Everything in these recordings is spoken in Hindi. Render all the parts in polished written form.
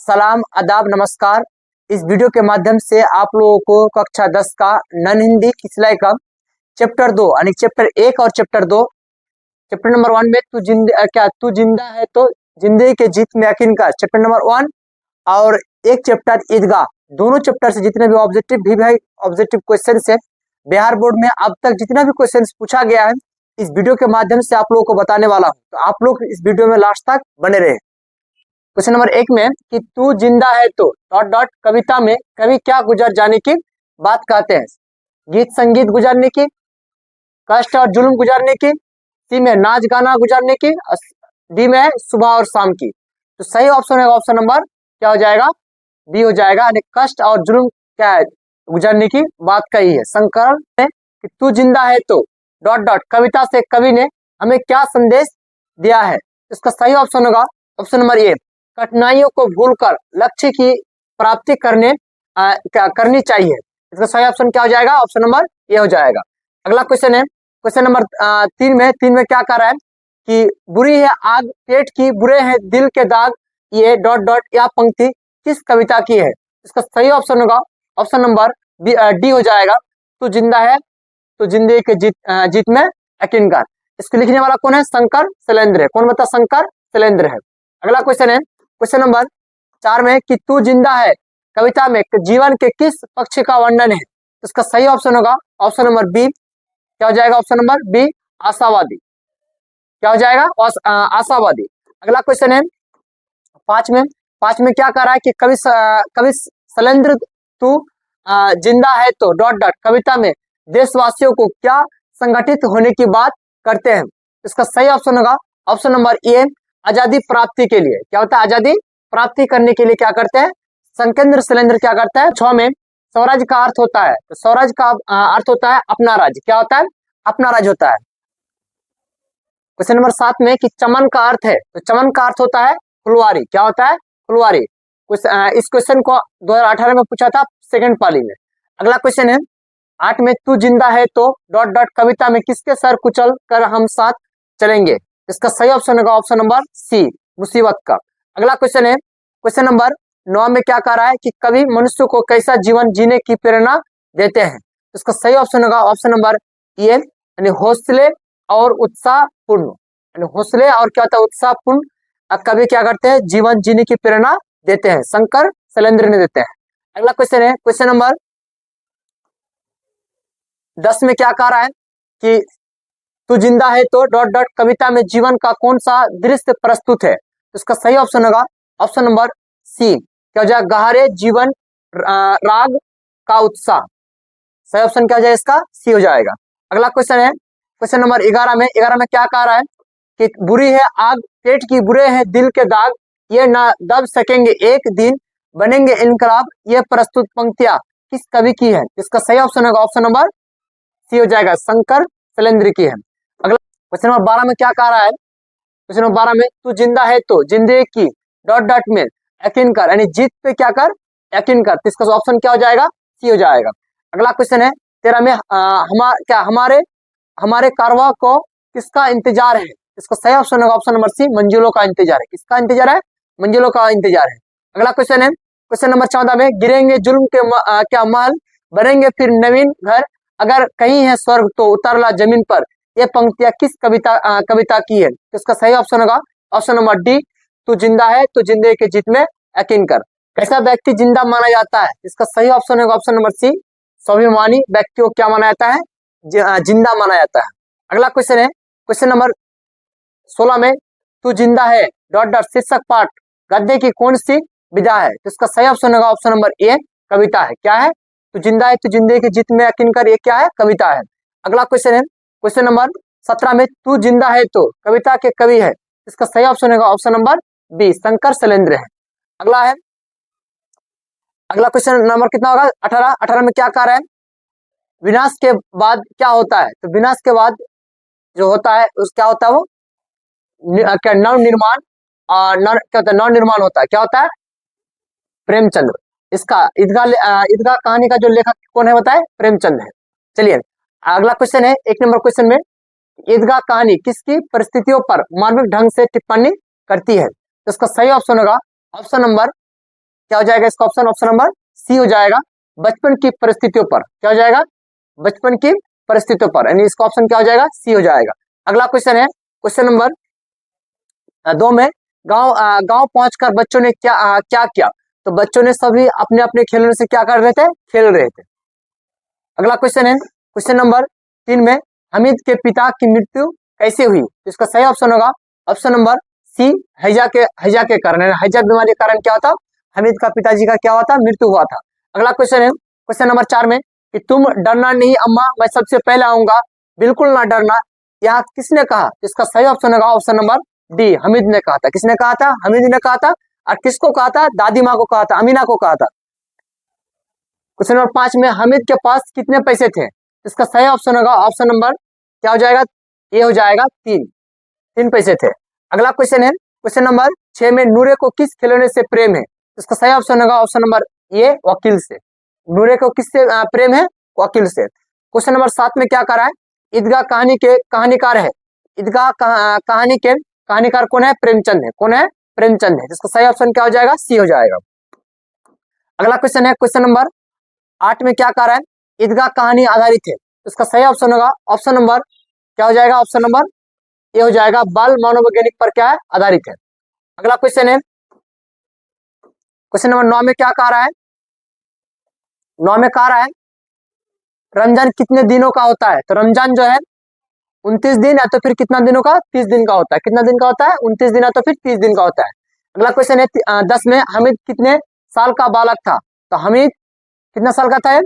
सलाम, आदाब, नमस्कार। इस वीडियो के माध्यम से आप लोगों को कक्षा 10 का नन हिंदी की सिलाई का चैप्टर 2 यानी चैप्टर 1 और चैप्टर 2, चैप्टर नंबर 1 में तू जिंदा है तो जिंदगी के जीत में यकीन कर, चैप्टर नंबर 1 और एक चैप्टर ईदगाह, दोनों चैप्टर से जितने भी ऑब्जेक्टिव क्वेश्चन है बिहार बोर्ड में अब तक जितना भी क्वेश्चन पूछा गया है इस वीडियो के माध्यम से आप लोगों को बताने वाला हूँ। तो आप लोग इस वीडियो में लास्ट तक बने रहे। क्वेश्चन नंबर 1 में कि तू जिंदा है तो डॉट डॉट कविता में कवि क्या गुजर जाने की बात कहते हैं? गीत संगीत गुजरने की, कष्ट और जुल्म गुजरने की, सी में नाच गाना गुजरने की, डी में सुबह और शाम की। तो सही ऑप्शन है ऑप्शन नंबर क्या हो जाएगा? बी हो जाएगा, यानी कष्ट और जुल्म क्या है गुजरने की बात कही है। शंकर ने कि तू जिंदा है तो डॉट डॉट कविता से कवि ने हमें क्या संदेश दिया है? इसका सही ऑप्शन होगा ऑप्शन नंबर ए, कठिनाइयों को भूलकर लक्ष्य की प्राप्ति करनी चाहिए। इसका सही ऑप्शन क्या हो जाएगा? ऑप्शन नंबर ए हो जाएगा। अगला क्वेश्चन है क्वेश्चन नंबर 3 में क्या कह रहा है कि बुरी है आग पेट की, बुरे हैं दिल के दाग, ये डॉट डॉट यह पंक्ति किस कविता की है? इसका सही ऑप्शन होगा ऑप्शन नंबर डी हो जाएगा, तू जिंदा है तो जिंदगी के जीत में यकीन कर। इसको लिखने वाला कौन है? शंकर शैलेंद्र है। कौन बता? शंकर शैलेंद्र है। अगला क्वेश्चन है क्वेश्चन नंबर 4 में कि तू जिंदा है कविता में जीवन के किस पक्ष का वर्णन है? इसका सही ऑप्शन होगा ऑप्शन नंबर बी, क्या हो जाएगा? ऑप्शन नंबर बी, आशावादी। क्या हो जाएगा? आशावादी। अगला क्वेश्चन है 5 में क्या कह रहा है कि कवि शैलेंद्र तू जिंदा है तो डॉट डॉट कविता में देशवासियों को क्या संगठित होने की बात करते हैं? इसका सही ऑप्शन होगा ऑप्शन नंबर ए, आजादी प्राप्ति के लिए। क्या होता है? आजादी प्राप्ति करने के लिए क्या करते हैं? शंकर शैलेंद्र क्या करता है? 6 में स्वराज का अर्थ होता है, तो स्वराज का अर्थ होता है अपना राज्य। क्या होता है? अपना राज्य होता है। क्वेश्चन नंबर 7 में कि चमन का अर्थ है, तो चमन का अर्थ होता है फुलवारी। क्या होता है? फुलवारी। इस क्वेश्चन को 2018 में पूछा था सेकंड पाली में। अगला क्वेश्चन है 8 में तू जिंदा है तो डॉट डॉट कविता में किसके सर कुचल कर हम साथ चलेंगे? इसका सही ऑप्शन होगा ऑप्शन नंबर सी, मुसीबत का। अगला क्वेश्चन है क्वेश्चन नंबर 9 में क्या कह रहा है कि कवि मनुष्य को कैसा जीवन जीने की प्रेरणा देते हैं? इसका सही ऑप्शन होगा ऑप्शन नंबर ए, यानी हौसले और उत्साहपूर्ण, यानी हौसले और क्या होता है? उत्साहपूर्ण कवि क्या करते हैं? जीवन जीने की प्रेरणा देते हैं, शंकर शैलेंद्र ने देते हैं। अगला क्वेश्चन है क्वेश्चन नंबर 10 में क्या कह रहा है कि तू जिंदा है तो डॉट डॉट कविता में जीवन का कौन सा दृश्य प्रस्तुत है? इसका सही ऑप्शन होगा ऑप्शन नंबर सी, क्या हो जाएगा? गहरे जीवन राग का उत्साह। सही ऑप्शन क्या हो जाएगा? इसका सी हो जाएगा। अगला क्वेश्चन है क्वेश्चन नंबर 11 में क्या कह रहा है कि बुरी है आग पेट की, बुरे हैं दिल के दाग, ये ना दब सकेंगे एक दिन, बनेंगे इनकलाब, ये प्रस्तुत पंक्तियां किस कवि की है? इसका सही ऑप्शन होगा ऑप्शन नंबर सी हो जाएगा, शंकर शैलेंद्र की है। अगला क्वेश्चन नंबर 12 में क्या कह रहा है? क्वेश्चन नंबर 12 में तू जिंदा है तो जिंदगी की डॉट डॉट में यकीन कर, यानी जीत पे क्या कर? यकीन कर। तो इसका ऑप्शन क्या हो जाएगा? सी हो जाएगा। अगला क्वेश्चन है 13 में हमारे कारवां को किसका इंतजार है? इसका सही ऑप्शन होगा ऑप्शन नंबर सी, मंजिलों का इंतजार है। किसका इंतजार है? मंजिलों का इंतजार है। अगला क्वेश्चन है क्वेश्चन नंबर 14 में गिरेंगे जुल्म के क्या महल, बनेंगे फिर नवीन घर, अगर कहीं है स्वर्ग तो उतरला जमीन पर, ये पंक्तियां किस कविता की है? तो इसका सही ऑप्शन होगा ऑप्शन नंबर डी, तू जिंदा है तो जिंदगी के जीत में यकीन कर। कैसा व्यक्ति जिंदा माना जाता है? इसका सही ऑप्शन होगा ऑप्शन नंबर सी, स्वाभिमानी व्यक्ति को क्या माना जाता है? जिंदा माना जाता है। अगला क्वेश्चन है क्वेश्चन नंबर 16 में तू जिंदा है डॉट डॉट शीर्षक पाठ गद्य की कौन सी विधा है? तो इसका सही ऑप्शन होगा ऑप्शन नंबर ए, कविता है। क्या है? तू जिंदा है तो जिंदगी की जीत में यकीन कर, ये क्या है? कविता है। अगला क्वेश्चन है क्वेश्चन नंबर 17 में तू जिंदा है तो कविता के कवि है? इसका सही ऑप्शन होगा option number B, Shankar Shailendra है। अगला क्वेश्चन नंबर कितना होगा? 18 में क्या कह रहा है? विनाश के बाद क्या होता है? तो विनाश के बाद जो होता है उस क्या होता है? वो क्या नव निर्माण क्या होता है? नव निर्माण होता है। क्या होता है? प्रेमचंद्र। इसका ईदगाह कहानी का जो लेखक कौन है बताए? प्रेमचंद है। चलिए अगला क्वेश्चन है 1 नंबर क्वेश्चन में ईदगाह कहानी किसकी परिस्थितियों पर मानविक ढंग से टिप्पणी करती है? तो इसका सही ऑप्शन होगा ऑप्शन नंबर क्या हो जाएगा इसका ऑप्शन? ऑप्शन नंबर सी हो जाएगा, बचपन की परिस्थितियों पर। क्या हो जाएगा? बचपन की परिस्थितियों पर, यानी इसका ऑप्शन क्या हो जाएगा? सी हो जाएगा। अगला क्वेश्चन है क्वेश्चन नंबर 2 में, गांव पहुंचकर बच्चों ने क्या किया? तो बच्चों ने सभी अपने अपने खिलौने से क्या कर रहे थे? खेल रहे थे। अगला क्वेश्चन है क्वेश्चन नंबर 3 में, हामिद के पिता की मृत्यु कैसे हुई? तो इसका सही ऑप्शन होगा ऑप्शन नंबर सी, हैजा के कारण। हैजा बीमारी के कारण क्या होता? हामिद का पिताजी का क्या हुआ था? मृत्यु हुआ था। अगला क्वेश्चन है क्वेश्चन नंबर 4 में, कि तुम डरना नहीं अम्मा, मैं सबसे पहले आऊंगा, बिल्कुल ना डरना, यहाँ किसने कहा? इसका सही ऑप्शन होगा ऑप्शन नंबर डी, हामिद ने कहा था। किसने कहा था? हामिद ने कहा था। और किसको कहा था? दादी माँ को कहा था, अमीना को कहा था। क्वेश्चन नंबर 5 में, हामिद के पास कितने पैसे थे? इसका सही ऑप्शन होगा ऑप्शन नंबर क्या हो जाएगा? ये हो जाएगा 3 पैसे थे। अगला क्वेश्चन है क्वेश्चन नंबर 6 में, नूरे को किस खिलौने से प्रेम है? इसका सही ऑप्शन होगा ऑप्शन नंबर ए, वकील से। नूरे को किससे प्रेम है? वकील से। क्वेश्चन नंबर 7 में क्या करा है? ईदगाह कहानी के कहानीकार है, ईदगाह कहानी के कहानीकार कौन है? प्रेमचंद है। कौन है? प्रेमचंद है। इसका सही ऑप्शन क्या हो जाएगा? सी हो जाएगा। अगला क्वेश्चन है क्वेश्चन नंबर 8 में क्या कह रहा है? ईदगाह कहानी आधारित है। इसका सही ऑप्शन होगा ऑप्शन नंबर क्या हो जाएगा? ऑप्शन नंबर ये हो जाएगा, बाल मनोवैज्ञानिक पर क्या है? आधारित है। अगला क्वेश्चन है क्वेश्चन नंबर 9 में क्या कह रहा है? 9 में कह रहा है, रमजान कितने दिनों का होता है? तो रमजान जो है 29 दिन या तो फिर कितना दिनों का? 30 दिन का होता है। कितना दिन का होता है? 29 दिन या तो फिर 30 दिन का होता है। अगला क्वेश्चन है 10 में, हामिद कितने साल का बालक था? तो हामिद कितना साल का था?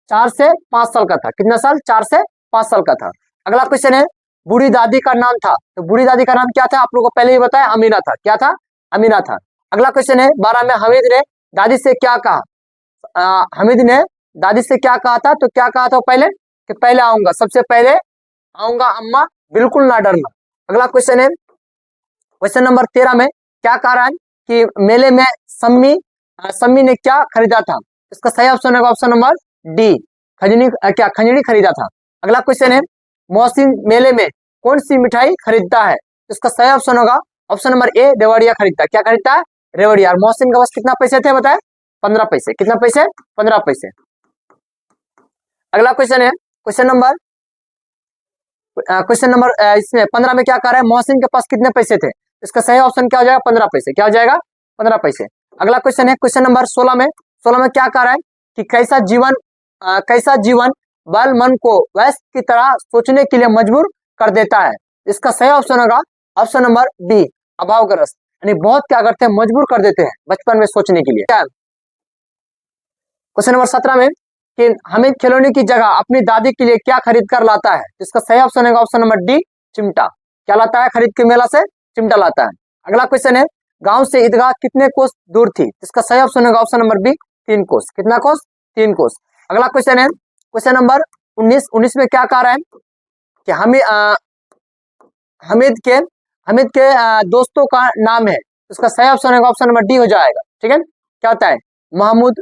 4 से 5 साल का था। कितना साल? 4 से 5 साल का था। अगला क्वेश्चन है, बूढ़ी दादी का नाम था? तो बूढ़ी दादी का नाम क्या था? आप लोगों को पहले ही बताया, अमीना था। क्या था? अमीना था। अगला क्वेश्चन है 12 में, हामिद ने दादी से क्या कहा? हामिद ने दादी से क्या कहा था? तो क्या कहा था पहले? कि पहले आऊंगा, सबसे पहले आऊंगा अम्मा, बिल्कुल ना डरना। अगला क्वेश्चन है क्वेश्चन नंबर 13 में, क्या कह रहा है? कि मेले में सम्मी ने क्या खरीदा था? इसका सही ऑप्शन होगा ऑप्शन नंबर डी, खंजनी खरीदा था। अगला क्वेश्चन है, मोहसिन मेले में कौन सी मिठाई खरीदता है? इसका सही ऑप्शन होगा ऑप्शन नंबर ए, रेवड़िया खरीदता है। क्या खरीदता है? रेवड़िया। और मोहसिन के पास कितना पैसे थे बताए? 15 पैसे। कितना पैसे? 15 पैसे। अगला क्वेश्चन है क्वेश्चन नंबर इसमें 15 में क्या कह रहा है? मोहसिन के पास कितने पैसे थे? इसका सही ऑप्शन क्या हो जाएगा? 15 पैसे। क्या हो जाएगा? 15 पैसे। अगला क्वेश्चन है क्वेश्चन नंबर 16 में क्या कह रहा है? कि कैसा जीवन बाल मन को वयस्क की तरह सोचने के लिए मजबूर कर देता है? इसका सही ऑप्शन होगा ऑप्शन नंबर बी, अभावग्रस्त। यानी बहुत क्या करते हैं? मजबूर कर देते हैं बचपन में सोचने के लिए। क्वेश्चन नंबर 17 में, कि हामिद खिलौने की जगह अपनी दादी के लिए क्या खरीद कर लाता है? इसका सही ऑप्शन होगा ऑप्शन नंबर डी, चिमटा। क्या लाता है खरीद के मेला से? चिमटा लाता है। अगला क्वेश्चन है, गांव से ईदगाह कितने कोस दूर थी? इसका सही ऑप्शन होगा ऑप्शन नंबर बी, 3 कोस। कितना कोस? 3 कोस। अगला क्वेश्चन है क्वेश्चन नंबर 19 में क्या कह रहा है? कि हामिद के दोस्तों का नाम है। इसका सही ऑप्शन होगा ऑप्शन नंबर डी हो जाएगा। ठीक है, क्या होता है? महमूद,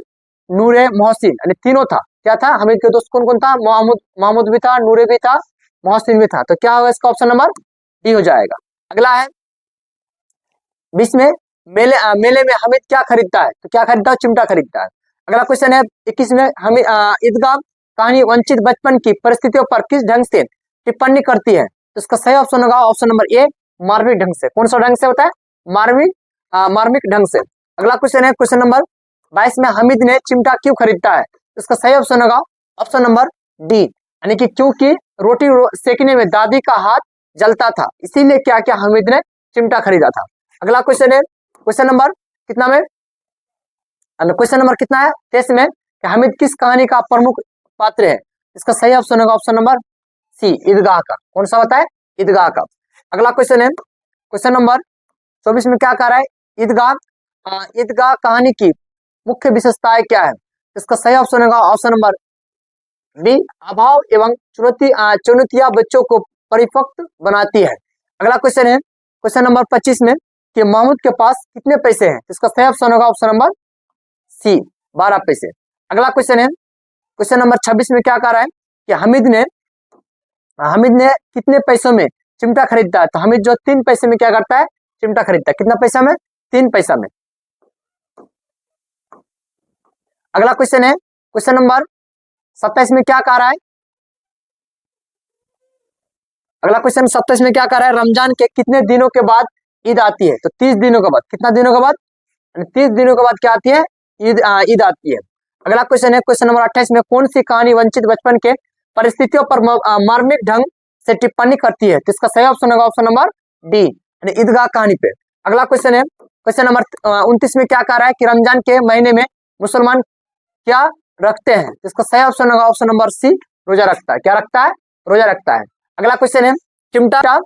नूरे, मोहसिन, यानी तीनों था। क्या था? हामिद के दोस्त कौन कौन था? महमूद भी था, नूरे भी था, मोहसिन भी था। तो क्या होगा इसका ऑप्शन नंबर डी हो जाएगा। अगला है 20 में, मेले में हामिद क्या खरीदता है? तो क्या खरीदता है? चिमटा खरीदता है। अगला क्वेश्चन है 21 में, हामिद ईदगाह कहानी वंचित बचपन की परिस्थितियों पर किस ढंग से टिप्पणी करती है? तो इसका सही ऑप्शन होगा ऑप्शन नंबर ए, मार्मिक ढंग से। कौन सा ढंग से होता है? मार्मिक ढंग से। अगला क्वेश्चन है क्वेश्चन नंबर 22 में, हामिद ने चिमटा क्यों खरीदता है? इसका सही ऑप्शन होगा ऑप्शन नंबर डी, यानी कि क्योंकि रोटी सेकने में दादी का हाथ जलता था, इसीलिए क्या क्या हामिद ने चिमटा खरीदा था। अगला क्वेश्चन है क्वेश्चन नंबर कितना में? क्वेश्चन नंबर कितना है? 23 में, कि हामिद किस कहानी का प्रमुख पात्र है? इसका सही ऑप्शन होगा ऑप्शन नंबर सी, ईदगाह का। कौन सा होता है? ईदगाह का। अगला क्वेश्चन है क्वेश्चन नंबर 24 में क्या कह रहा है? ईदगाह कहानी की मुख्य विशेषताएं क्या है? इसका सही ऑप्शन होगा ऑप्शन नंबर बी, अभाव एवं चुनौतियां बच्चों को परिपक्व बनाती है। अगला क्वेश्चन है क्वेश्चन नंबर 25 में, कि महमूद के पास कितने पैसे हैं? इसका सही ऑप्शन होगा ऑप्शन नंबर सी, 12 पैसे। अगला क्वेश्चन है क्वेश्चन नंबर 26 में क्या कह रहा है? कि हामिद ने कितने पैसों में चिमटा खरीदता है? तो हामिद जो 3 पैसे में क्या करता है? चिमटा खरीदता है। कितना पैसा में? 3 पैसा में। अगला क्वेश्चन है क्वेश्चन नंबर 27 में क्या कह रहा है? अगला क्वेश्चन 27 में क्या कह रहा है? रमजान के कितने दिनों के बाद ईद आती है? तो 30 दिनों के बाद। कितना दिनों के बाद? 30 दिनों के बाद क्या आती है? ईद आती है। अगला क्वेश्चन है क्वेश्चन नंबर 28 में कौन सी कहानी वंचित बचपन के परिस्थितियों पर मार्मिक ढंग से टिप्पणी करती है? तो इसका सही ऑप्शन होगा ऑप्शन नंबर डी, ईदगाह कहानी पे। अगला क्वेश्चन है क्वेश्चन नंबर 29 में क्या कह रहा है कि रमजान के महीने में मुसलमान क्या रखते हैं? तो इसका सही ऑप्शन होगा ऑप्शन नंबर सी, रोजा रखता है। क्या रखता है? रोजा रखता है। अगला क्वेश्चन है चिमटा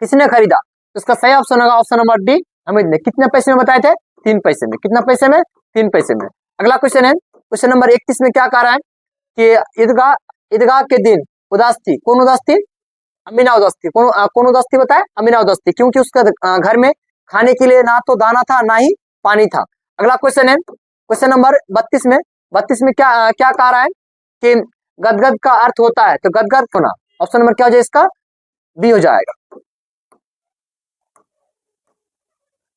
किसने खरीदा? तो इसका सही ऑप्शन होगा ऑप्शन नंबर डी, हमीद ने। कितने पैसे में बताए थे? 3 पैसे में। कितना पैसे में? 3 पैसे में। अगला क्वेश्चन है क्वेश्चन नंबर 31 में क्या कह रहा है कि ईदगाह के दिन उदास थी। कौन उदास थी? अमीना उदास थी। कौन उदास थी बताए? अमीना उदास थी, क्योंकि उसका घर में खाने के लिए ना तो दाना था ना ही पानी था। अगला क्वेश्चन है क्वेश्चन नंबर 32 में क्या क्या कह रहा है कि गदगद का अर्थ होता है? तो गदगद होना। ऑप्शन नंबर क्या हो जाए इसका? बी हो जाएगा।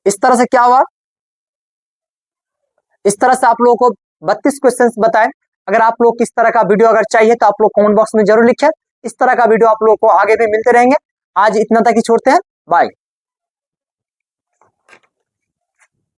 इस तरह से क्या हुआ? इस तरह से आप लोगों को 32 क्वेश्चंस बताए। अगर आप लोग किस तरह का वीडियो अगर चाहिए तो आप लोग कमेंट बॉक्स में जरूर लिखें। इस तरह का वीडियो आप लोगों को आगे भी मिलते रहेंगे। आज इतना तक ही छोड़ते हैं, बाय।